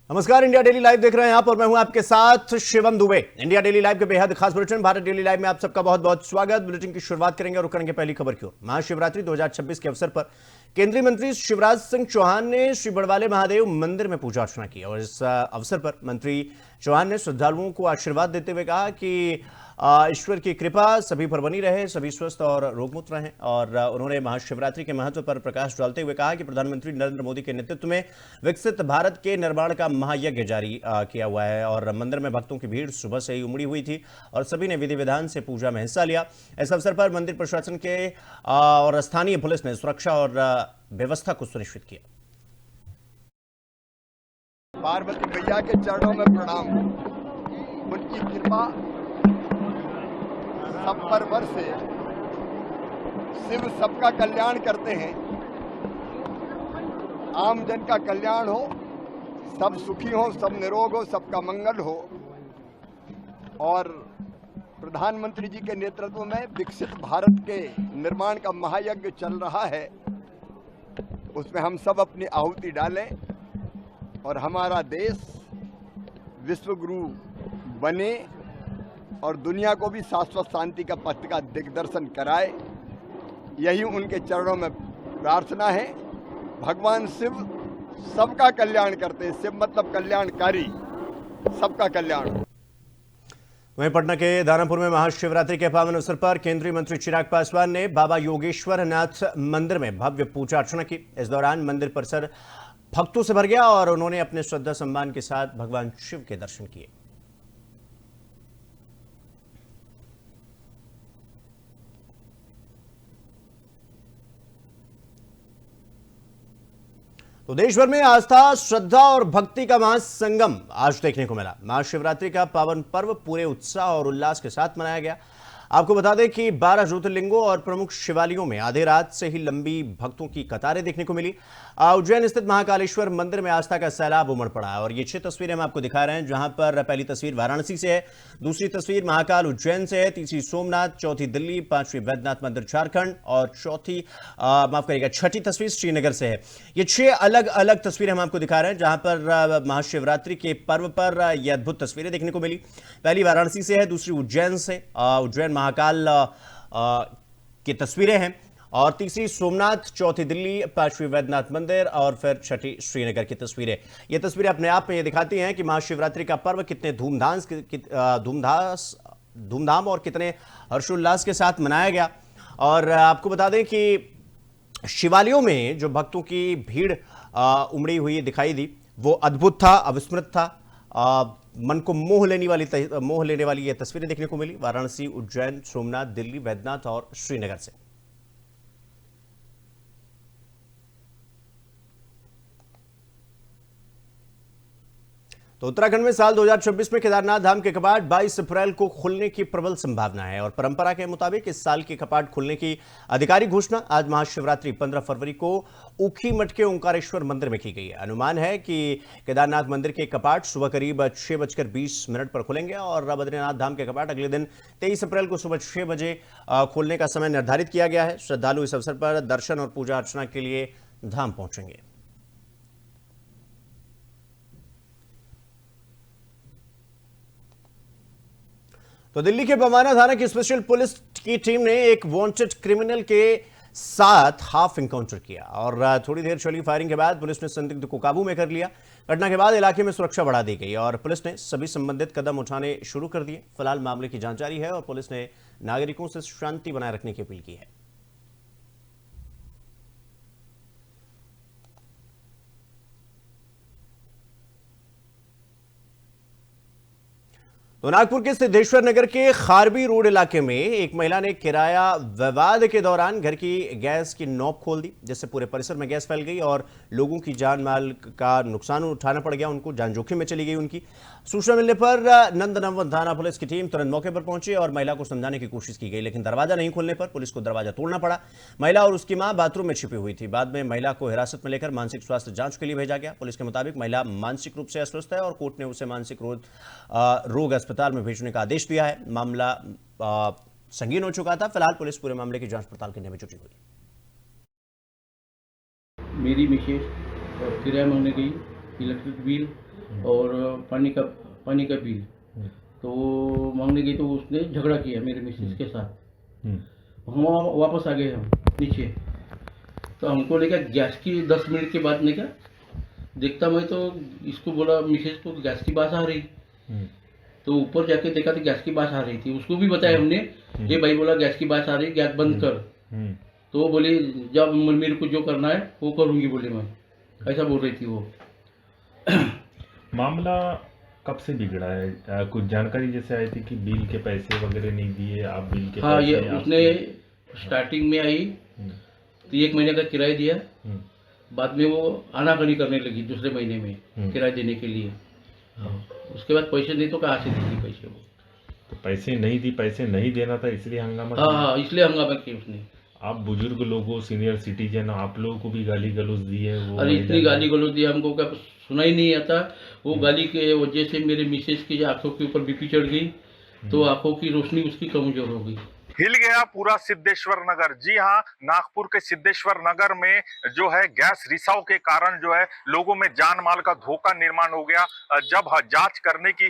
नमस्कार, India daily live देख रहे हैं आप और मैं हूं आपके साथ Shivam Dubey. India daily live के बेहद खास बुलेटिन भारत डेली लाइव में आप सबका बहुत बहुत स्वागत। बुलेटिन की शुरुआत करेंगे और करेंगे पहली खबर की ओर। महाशिवरात्रि 2026 के अवसर पर केंद्रीय मंत्री शिवराज सिंह चौहान ने श्री बड़वाले महादेव मंदिर में पूजा अर्चना की और इस अवसर पर मंत्री चौहान ने श्रद्धालुओं को आशीर्वाद देते हुए कहा कि ईश्वर की कृपा सभी पर बनी रहे, सभी स्वस्थ और रोगमुक्त रहें। और उन्होंने महाशिवरात्रि के महत्व पर प्रकाश डालते हुए कहा कि प्रधानमंत्री नरेंद्र मोदी के नेतृत्व में विकसित भारत के निर्माण का महायज्ञ जारी किया हुआ है और मंदिर में भक्तों की भीड़ सुबह से ही उमड़ी हुई थी और सभी ने विधि विधान से पूजा में हिस्सा लिया। इस अवसर पर मंदिर प्रशासन के और स्थानीय पुलिस ने सुरक्षा और व्यवस्था को सुनिश्चित किया। पार्वती मैया के चरणों में प्रणाम। उनकी कृपा सब पर बरसे। शिव सबका कल्याण करते हैं, आम जन का कल्याण हो, सब सुखी हो, सब निरोग हो, सबका मंगल हो। और प्रधानमंत्री जी के नेतृत्व में विकसित भारत के निर्माण का महायज्ञ चल रहा है, उसमें हम सब अपनी आहुति डालें और हमारा देश विश्वगुरु बने और दुनिया को भी शाश्वत शांति का पथ का दिग्दर्शन कराए। यही उनके चरणों में प्रार्थना है। भगवान शिव सबका कल्याण करते हैं। शिव मतलब कल्याणकारी, सबका कल्याण। वहीं पटना के दानापुर में महाशिवरात्रि के पावन अवसर पर केंद्रीय मंत्री चिराग पासवान ने बाबा योगेश्वर नाथ मंदिर में भव्य पूजा अर्चना की। इस दौरान मंदिर परिसर भक्तों से भर गया और उन्होंने अपने श्रद्धा सम्मान के साथ भगवान शिव के दर्शन किए। तो देश भर में आस्था, श्रद्धा और भक्ति का महासंगम आज देखने को मिला। महाशिवरात्रि का पावन पर्व पूरे उत्साह और उल्लास के साथ मनाया गया। आपको बता दें कि 12 ज्योतिर्लिंगों और प्रमुख शिवालयों में आधी रात से ही लंबी भक्तों की कतारें देखने को मिली। उज्जैन स्थित महाकालेश्वर मंदिर में आस्था का सैलाब उमड़ पड़ा और ये 6 तस्वीरें हम आपको दिखा रहे हैं, जहां पर पहली तस्वीर वाराणसी से है, दूसरी तस्वीर महाकाल उज्जैन से है, तीसरी सोमनाथ, चौथी दिल्ली, पांचवी वैद्यनाथ मंदिर झारखंड और छठी तस्वीर श्रीनगर से है। ये 6 अलग अलग तस्वीरें हम आपको दिखा रहे हैं, जहां पर महाशिवरात्रि के पर्व पर यह अद्भुत तस्वीरें देखने को मिली। पहली वाराणसी से है, दूसरी उज्जैन से, उज्जैन महाकाल की तस्वीरें हैं और तीसरी सोमनाथ, चौथी दिल्ली, पांचवी वैद्यनाथ मंदिर और फिर छठी श्रीनगर की तस्वीरें। ये तस्वीरें अपने आप में ये दिखाती हैं कि महाशिवरात्रि का पर्व कितने धूमधाम और कितने हर्षोल्लास के साथ मनाया गया। और आपको बता दें कि शिवालयों में जो भक्तों की भीड़ उमड़ी हुई दिखाई दी वो अद्भुत था, अविस्मृत था। मन को मोह लेने वाली ये तस्वीरें देखने को मिली वाराणसी, उज्जैन, सोमनाथ, दिल्ली, वैद्यनाथ और श्रीनगर से। तो उत्तराखंड में साल 2026 में केदारनाथ धाम के कपाट 22 अप्रैल को खुलने की प्रबल संभावना है और परंपरा के मुताबिक इस साल के कपाट खुलने की आधिकारिक घोषणा आज महाशिवरात्रि 15 फरवरी को ऊखीमठ के ओंकारेश्वर मंदिर में की गई है। अनुमान है कि केदारनाथ मंदिर के कपाट सुबह करीब 6:20 पर खुलेंगे और बद्रीनाथ धाम के कपाट अगले दिन 23 अप्रैल को सुबह 6 बजे खोलने का समय निर्धारित किया गया है। श्रद्धालु इस अवसर पर दर्शन और पूजा अर्चना के लिए धाम पहुंचेंगे। तो दिल्ली के बवाना थाना की स्पेशल पुलिस की टीम ने एक वांटेड क्रिमिनल के साथ हाफ एनकाउंटर किया और थोड़ी देर चली फायरिंग के बाद पुलिस ने संदिग्ध को काबू में कर लिया। घटना के बाद इलाके में सुरक्षा बढ़ा दी गई और पुलिस ने सभी संबंधित कदम उठाने शुरू कर दिए। फिलहाल मामले की जांच जारी है और पुलिस ने नागरिकों से शांति बनाए रखने की अपील की है। तो नागपुर के सिद्धेश्वर नगर के खारबी रोड इलाके में एक महिला ने किराया विवाद के दौरान घर की गैस की नॉब खोल दी, जिससे पूरे परिसर में गैस फैल गई और लोगों की जान माल का नुकसान उठाना पड़ गया। उनको जान जोखिम में चली गई उनकी। सूचना मिलने पर नंदनवन थाना पुलिस की टीम तुरंत मौके पर पहुंची और महिला को समझाने की कोशिश की गई, लेकिन दरवाजा नहीं खोलने पर पुलिस को दरवाजा तोड़ना पड़ा। महिला और उसकी मां बाथरूम में छिपी हुई थी। बाद में महिला को हिरासत में लेकर मानसिक स्वास्थ्य जांच के लिए भेजा गया। पुलिस के मुताबिक महिला मानसिक रूप से अस्वस्थ है और कोर्ट ने उसे मानसिक रोग अस्पताल में भेजने का आदेश दिया है। मामला संगीन हो चुका था। फिलहाल पुलिस पूरे मामले की जांच पड़ताल करने में जुटी हुई। मेरी मिसेज किराया मांगने गई, इलेक्ट्रिक बिल और पानी का बिल। तो वो मांगने गई तो उसने झगड़ा किया मेरे मिसेस के साथ। हम वापस आ गए हम नीचे। तो हमको लेकर गैस की 10 मिनट के बाद ने क्या देखता मैं तो इसको बोला मिसेस को गैस की बात आ रही। तो ऊपर जाके देखा तो गैस की बात आ रही थी। उसको भी बताया हमने, ये भाई बोला गैस की बात आ रही, गैस बंद कर। तो वो बोली जब मेरे को जो करना है वो करूँगी, बोले मैं, ऐसा बोल रही थी वो। मामला कब से बिगड़ा है? कुछ जानकारी जैसे आई थी कि बिल के पैसे वगैरह नहीं दिए, आप बिल के हाँ, पैसे ये उसने स्टार्टिंग में आई तो 1 महीने का किराया दिया। बाद में वो आनाकानी करने लगी दूसरे महीने में किराया देने के लिए। उसके बाद पैसे नहीं तो कहाँ से देगी पैसे वो। तो पैसे नहीं दी, पैसे नहीं देना था इसलिए हंगामा किया? हाँ, इसलिए हंगामा किया उसने। आप बुजुर्ग लोगों, सीनियर सिटीजन, आप लोगों को भी गाली गलौज दी है वो? अरे इतनी गाली गलौज दी हमको, क्या सुना ही नहीं आता। वो गाली के वजह से मेरे मिसेस की आंखों के ऊपर बीपी चढ़ गई, तो आंखों की रोशनी उसकी कमजोर हो गई। हिल गया पूरा सिद्धेश्वर नगर। जी हाँ, नागपुर के सिद्धेश्वर नगर में जो है गैस रिसाव के कारण जो है लोगों में जान माल का धोखा निर्माण हो गया। जब जांच करने की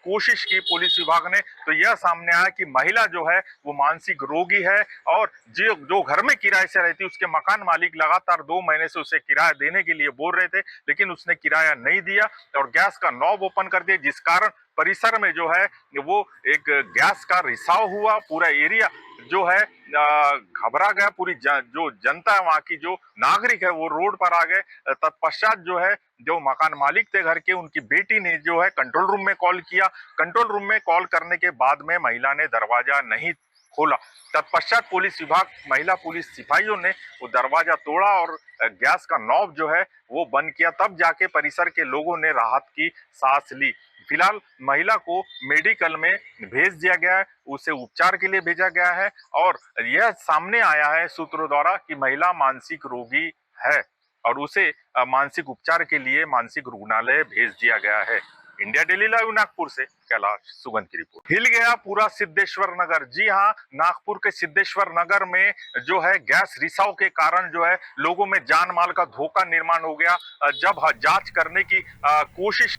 कोशिश की पुलिस विभाग ने तो यह सामने आया कि महिला जो है वो मानसिक रोगी है और जो घर में किराए से रहती उसके मकान मालिक लगातार 2 महीने से उसे किराया देने के लिए बोल रहे थे, लेकिन उसने किराया नहीं दिया और गैस का नॉब ओपन कर दिया, जिस कारण परिसर में जो है वो एक गैस का रिसाव हुआ। पूरा एरिया जो है घबरा गया। पूरी जो जनता है वहां की, जो नागरिक है, वो रोड पर आ गए। तत्पश्चात जो है जो मकान मालिक थे घर के, उनकी बेटी ने जो है कंट्रोल रूम में कॉल किया। कंट्रोल रूम में कॉल करने के बाद में महिला ने दरवाजा नहीं खोला। तत्पश्चात पुलिस विभाग, महिला पुलिस सिपाहियों ने वो दरवाजा तोड़ा और गैस का नॉब जो है वो बंद किया। तब जाके परिसर के लोगों ने राहत की सांस ली। फिलहाल महिला को मेडिकल में भेज दिया गया है, उसे उपचार के लिए भेजा गया है और यह सामने आया है सूत्रों द्वारा कि महिला मानसिक रोगी है और उसे मानसिक उपचार के लिए मानसिक रुग्णालय भेज दिया गया है। इंडिया डेली लाइव नागपुर से कैलाश सुगंध की रिपोर्ट। हिल गया पूरा सिद्धेश्वर नगर। जी हाँ, नागपुर के सिद्धेश्वर नगर में जो है गैस रिसाव के कारण जो है लोगों में जान माल का धोखा निर्माण हो गया। जब जांच करने की कोशिश।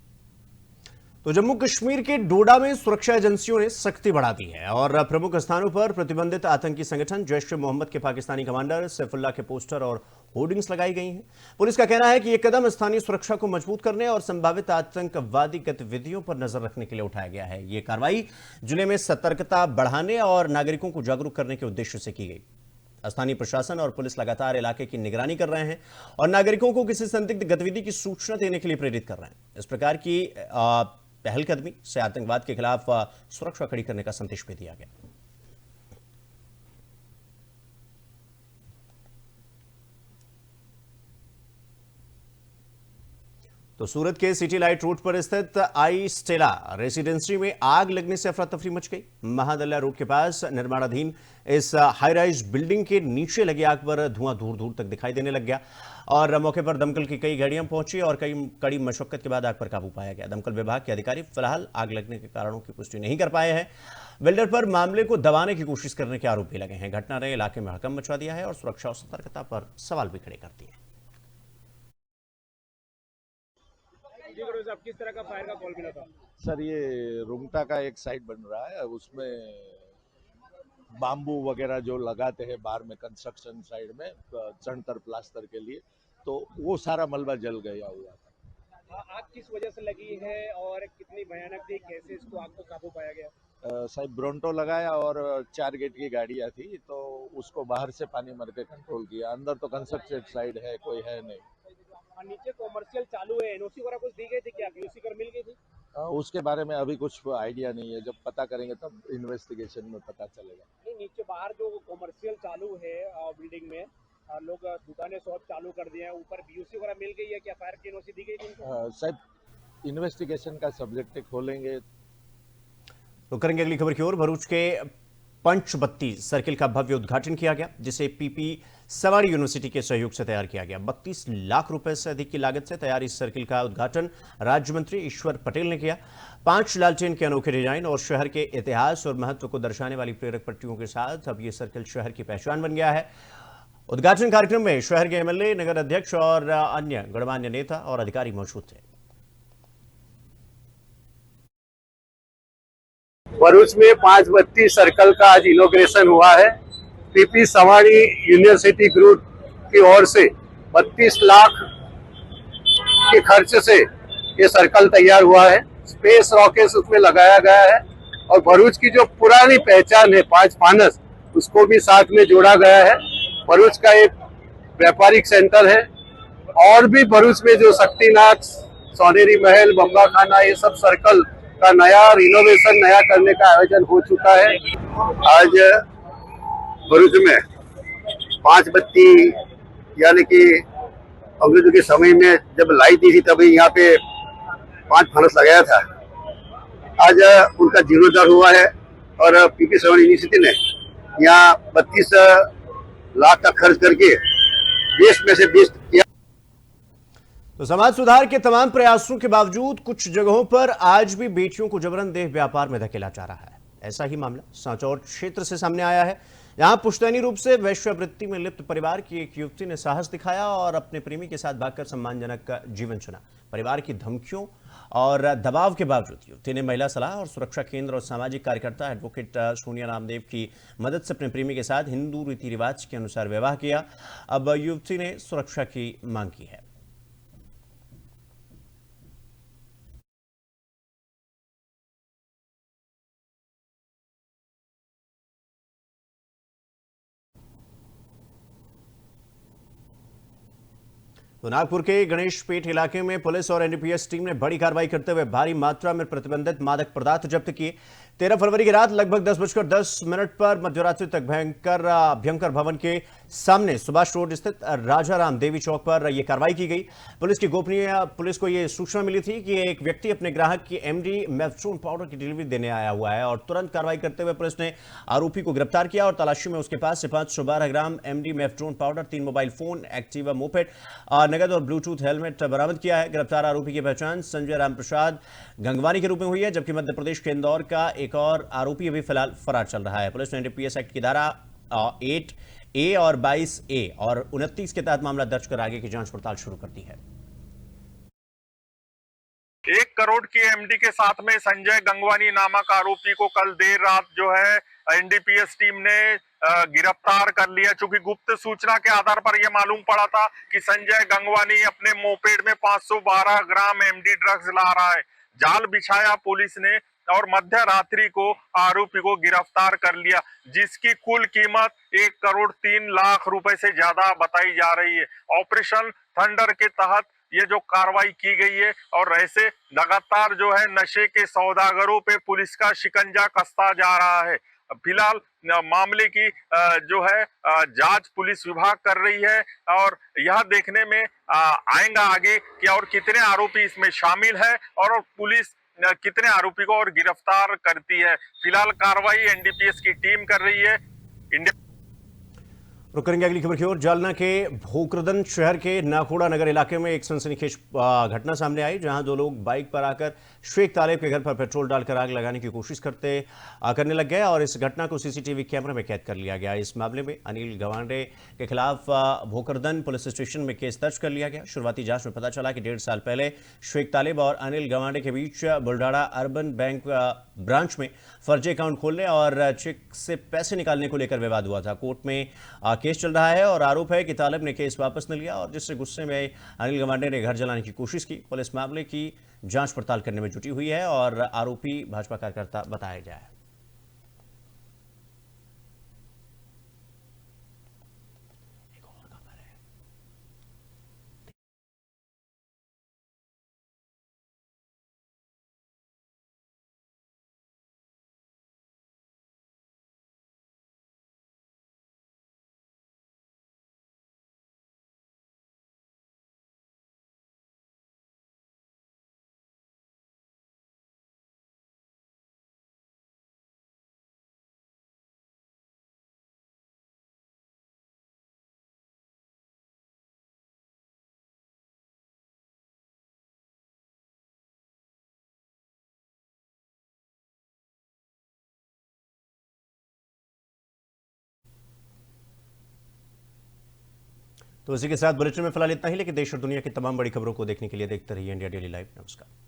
तो जम्मू कश्मीर के डोडा में सुरक्षा एजेंसियों ने सख्ती बढ़ा दी है और प्रमुख स्थानों पर प्रतिबंधित आतंकी संगठन जैश ए मोहम्मद के पाकिस्तानी कमांडर सैफुल्लाह के पोस्टर और होर्डिंग्स लगाई गई हैं। पुलिस का कहना है कि यह कदम स्थानीय सुरक्षा को मजबूत करने और संभावित आतंकवादी गतिविधियों पर नजर रखने के लिए उठाया गया है। यह कार्रवाई जिले में सतर्कता बढ़ाने और नागरिकों को जागरूक करने के उद्देश्य से की गई। स्थानीय प्रशासन और पुलिस लगातार इलाके की निगरानी कर रहे हैं और नागरिकों को किसी संदिग्ध गतिविधि की सूचना देने के लिए प्रेरित कर रहे हैं। इस प्रकार की पहलकदमी से आतंकवाद के खिलाफ सुरक्षा खड़ी करने का संदेश भी दिया गया। तो सूरत के सिटी लाइट रोड पर स्थित आई स्टेला रेसिडेंसी में आग लगने से अफरा तफरी मच गई। महादल्ला रोड के पास निर्माणाधीन इस हाई राइज बिल्डिंग के नीचे लगी आग पर धुआं दूर दूर तक दिखाई देने लग गया और मौके पर दमकल की कई गाड़ियां पहुंची और कई कड़ी मशक्कत के बाद आग पर काबू पाया गया। दमकल विभाग के अधिकारी फिलहाल आग लगने के कारणों की पुष्टि नहीं कर पाए हैं। बिल्डर पर मामले को दबाने की कोशिश करने के आरोप भी लगे हैं। घटना ने इलाके में हड़कंप मचा दिया है और सुरक्षा और सतर्कता पर सवाल भी खड़े कर दिए। आप किस तरह का फायर का कॉल मिला था? सर, ये रुंगटा का एक साइट बन रहा है, उसमें बाम्बू वगैरह जो लगाते हैं बाहर में कंस्ट्रक्शन साइड में चणतर प्लास्टर के लिए, तो वो सारा मलबा जल गया हुआ था। आग किस वजह से लगी है और कितनी भयानक थी, कैसे इसको आग को काबू पाया गया? साहब ब्रोंटो लगाया और 4 गेट की गाड़ियां थी, तो उसको बाहर से पानी मार के कंट्रोल किया। अंदर तो कंस्ट्रक्टेड साइड है, कोई है नहीं। नीचे कॉमर्शियल चालू है, एनओसी वगैरह कुछ दी गई थी क्या? पीयूसी कर मिल गई थी? उसके बारे में अभी कुछ आइडिया नहीं है, जब पता करेंगे तब इन्वेस्टिगेशन में पता चलेगा। नहीं, नीचे बाहर जो कॉमर्शियल चालू है बिल्डिंग में, लोग दुकानें शॉप चालू कर दिए हैं, ऊपर पीयूसी वगैरह मिल गई है क्या? फायर की एनओसी दी गई थी? साहब इन्वेस्टिगेशन का सब्जेक्ट खोलेंगे। तो करेंगे अगली खबर की ओर। भरूच के पंचबत्ती सर्किल का भव्य उद्घाटन किया गया, जिसे पीपी सवारी यूनिवर्सिटी के सहयोग से तैयार किया गया। 32 लाख रुपए से अधिक की लागत से तैयार इस सर्किल का उद्घाटन राज्य मंत्री ईश्वर पटेल ने किया। 5 लालटेन के अनोखे डिजाइन और शहर के इतिहास और महत्व को दर्शाने वाली प्रेरक पट्टियों के साथ अब यह सर्किल शहर की पहचान बन गया है। उद्घाटन कार्यक्रम में शहर के एमएलए, नगर अध्यक्ष और अन्य गणमान्य नेता और अधिकारी मौजूद थे। भरूच में 532 सर्कल का आज इनॉग्रेशन हुआ है। पीपी सवानी यूनिवर्सिटी ग्रुप की ओर से 32 लाख के खर्च से ये सर्कल तैयार हुआ है। स्पेस रॉकेट उसमें लगाया गया है और भरूच की जो पुरानी पहचान है 5 फानस, उसको भी साथ में जोड़ा गया है। भरूच का एक व्यापारिक सेंटर है और भी भरूच में जो शक्तिनाथ, सोनेरी महल, बम्बा खाना, ये सब सर्कल का नया रिनोवेशन नया करने का आयोजन हो चुका है। आज भरूच में 5 बत्ती यानी कि अंग्रेजों के समय में जब लाई दी थी तभी यहाँ पे 5 फानस लगाया था। आज उनका जीर्णोद्धार हुआ है और पीपी सवानी यूनिवर्सिटी ने यहाँ 32 लाख का खर्च करके 20 में से 20 किया। तो समाज सुधार के तमाम प्रयासों के बावजूद कुछ जगहों पर आज भी बेटियों को जबरन देह व्यापार में धकेला जा रहा है। ऐसा ही मामला सांचौर क्षेत्र से सामने आया है। यहां पुश्तैनी रूप से वेश्यावृत्ति में लिप्त परिवार की एक युवती ने साहस दिखाया और अपने प्रेमी के साथ भागकर सम्मानजनक जीवन चुना। परिवार की धमकियों और दबाव के बावजूद युवती ने महिला सलाह और सुरक्षा केंद्र और सामाजिक कार्यकर्ता एडवोकेट सोनिया नामदेव की मदद से अपने प्रेमी के साथ हिंदू रीति रिवाज के अनुसार विवाह किया। अब युवती ने सुरक्षा की मांग की है। तो नागपुर के गणेश पेठ इलाके में पुलिस और एनडीपीएस टीम ने बड़ी कार्रवाई करते हुए भारी मात्रा में प्रतिबंधित मादक पदार्थ जब्त किए। 13 फरवरी की रात लगभग 10:10 पर मध्यरात्रि तक भयंकर भवन के सामने सुभाष रोड स्थित राजा राम देवी चौक पर यह कार्रवाई की गई। पुलिस को यह सूचना मिली थी कि एक व्यक्ति अपने ग्राहक की एमडी मेफ्ट्रोन पाउडर की डिलीवरी देने आया हुआ है और तुरंत कार्रवाई करते हुए पुलिस ने आरोपी को गिरफ्तार किया और तलाशी में उसके पास से 512 gram MD mephedrone powder, 3 mobile phone, Activa moped, नगद और ब्लूटूथ हेलमेट बरामद किया है। गिरफ्तार आरोपी की पहचान संजय रामप्रसाद गंगवानी के रूप में हुई है, जबकि मध्य प्रदेश के इंदौर का एक और आरोपी अभी फिलहाल फरार चल रहा है। पुलिस ने एनडीपीएस एक्ट की धारा 8A और 22A और 29 के तहत मामला दर्ज कर आगे की जांच पड़ताल शुरू कर दी है। 1 करोड़ की एमडी के साथ में संजय गंगवानी नामक आरोपी को कल देर रात जो है एनडीपीएस टीम ने गिरफ्तार कर लिया। चूंकि गुप्त सूचना के आधार पर यह मालूम पड़ा था कि संजय गंगवानी अपने मोपेड में 512 ग्राम एमडी ड्रग्स ला रहा है। जाल बिछाया पुलिस ने और मध्य रात्रि को आरोपी को गिरफ्तार कर लिया, जिसकी कुल कीमत 1 करोड़ 3 लाख रुपए से ज्यादा बताई जा रही है। ऑपरेशन थंडर के तहत ये जो कार्रवाई की गई है और ऐसे लगातार जो है नशे के सौदागरों पे पुलिस का शिकंजा कसता जा रहा है। फिलहाल मामले की जो है जांच पुलिस विभाग कर रही है और यह देखने में आएगा आगे कि और कितने आरोपी इसमें शामिल है और पुलिस कितने आरोपी को और गिरफ्तार करती है। फिलहाल कार्रवाई एनडीपीएस की टीम कर रही है। रुक करेंगे अगली खबर की ओर। जालना के भोकरदन शहर के नाखोड़ा नगर इलाके में एक सनसनीखेज घटना सामने आई, जहां 2 लोग बाइक पर आकर शेख तालेब के घर पर पेट्रोल डालकर आग लगाने की कोशिश करने लग गए और इस घटना को सीसीटीवी कैमरे में कैद कर लिया गया। इस मामले में अनिल गवांडे के खिलाफ भोकरदन पुलिस स्टेशन में केस दर्ज कर लिया गया। शुरुआती जांच में पता चला कि 1.5 साल पहले शेख तालेब और अनिल गवांडे के बीच बुलडाड़ा अर्बन बैंक ब्रांच में फर्जी अकाउंट खोलने और चेक से पैसे निकालने को लेकर विवाद हुआ था। कोर्ट में केस चल रहा है और आरोप है कि तालिब ने केस वापस न लिया और जिससे गुस्से में अनिल गवांडे ने घर जलाने की कोशिश की। पुलिस मामले की जांच पड़ताल करने में जुटी हुई है और आरोपी भाजपा कार्यकर्ता बताया गया है। तो इसी के साथ बुलेटिन में फिलहाल इतना ही, लेकिन देश और दुनिया की तमाम बड़ी खबरों को देखने के लिए देखते रहिए इंडिया डेली लाइव। नमस्कार।